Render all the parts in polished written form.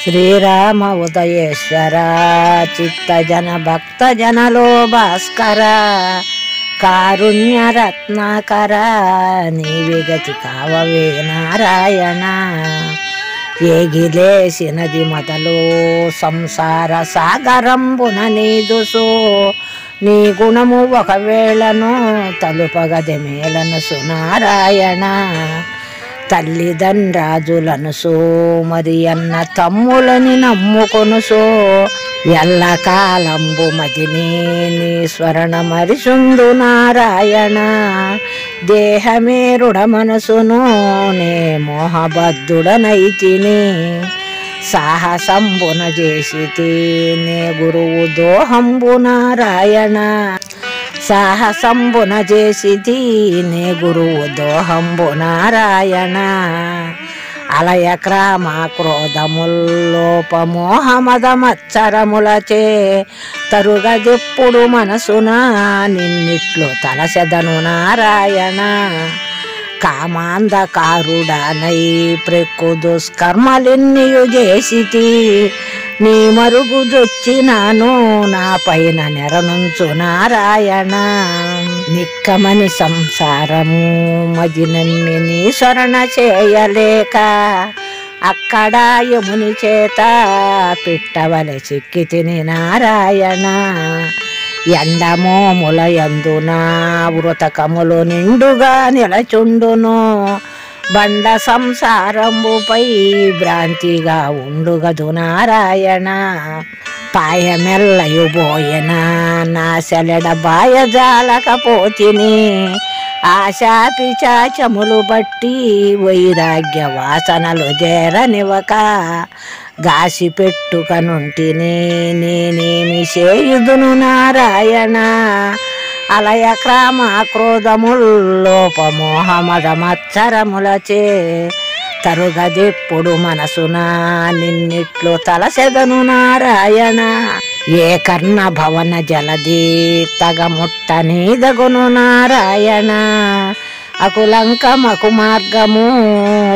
శ్రీరామ ఉదయేశ్వర చిత్తజన భక్తజనలో భాస్కర కారుణ్య రత్నాకర నీవే గతి కావవే నారాయణ. ఏగిలేసినది మొదలు సంసార సాగరంబున నీదుసో నీ గుణము ఒకవేళను తలుపగది మేలను సునారాయణ. తల్లిదండ్రాజులను సో మరి అన్న తమ్ములని నమ్ముకొనుసో ఎల్లకాలంబు మదిని నీ స్మరణ మరిసుందు నారాయణ. దేహమే రుడ మనసును నే మోహబద్ధుడనైతిని సాహసంబున చేసితి నే గురువు దోహంబు నారాయణ. సాహసంబున చేసితి నే గురువు దోహంబు నారాయణ. అలయ క్రామ క్రోధముల్లోపమోహమదమచ్చరములచే తరుగదెప్పుడు మనసున నిన్నిట్లు తలసెదను నారాయణ. కామాంధకారుడనై ప్రక్కు దుష్కర్మలెన్నియు చేసితి నీ మరుగుదొచ్చినాను నా పైన నెరనుంచు నారాయణ. నిక్కమని సంసారము మది నమ్మి నీ స్మరణ చేయలేక అక్కడ యముని చేత పిట్టవలె చిక్కితిని నారాయణ. ఎండమోముల యందున వృతకములు నిండుగా నిలచుండును బండ సంసారంబుపై భ్రాంతిగా ఉండుగదు నారాయణ. పాయమెల్లయు బోయన నా సెలడ బాయజాలకపోతిని ఆశా పిచాచములు బట్టి వైరాగ్య వాసనలు చేరనివక గాసి పెట్టుకనుంటిని నేనేమి చేయుదును నారాయణ. అలయ క్రామ క్రోధముల్లోపమోహమదమచ్చరములచే తరుగదెప్పుడు మనసున నిన్నిట్లు తలసెదను నారాయణ. ఏ కర్ణ భవన జలది తగముట్ట నీదగును నారాయణ. అకులంకమకు మార్గము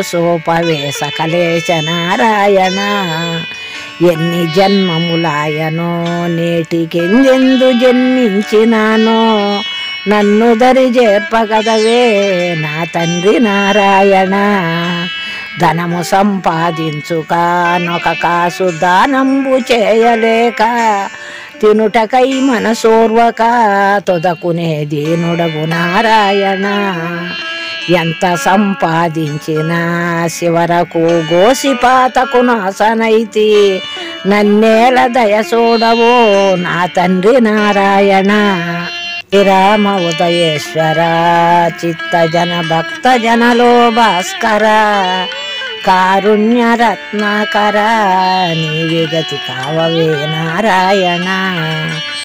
సోపవే సకలేశ నారాయణ. ఎన్ని జన్మములాయనో నేటికెందెందు జన్మించినానో నన్ను దరి చేర్పగదవే నా తండ్రి నారాయణ. ధనము సంపాదించుక నొక కాసు దానంబు చేయలేక తినుటకై మనసోర్వక తొదకునే దీనుడగు నారాయణ. ఎంత సంపాదించినా శివరకు గోసిపాతకు నాసనైతి నన్నేల దయసోడవో నా తండ్రి నారాయణ. శ్రీరామ ఉదయేశ్వర చిత్తజన భక్తజనలో భాస్కర కారుణ్య రత్నాకర నీవే గతి కావవే నారాయణ.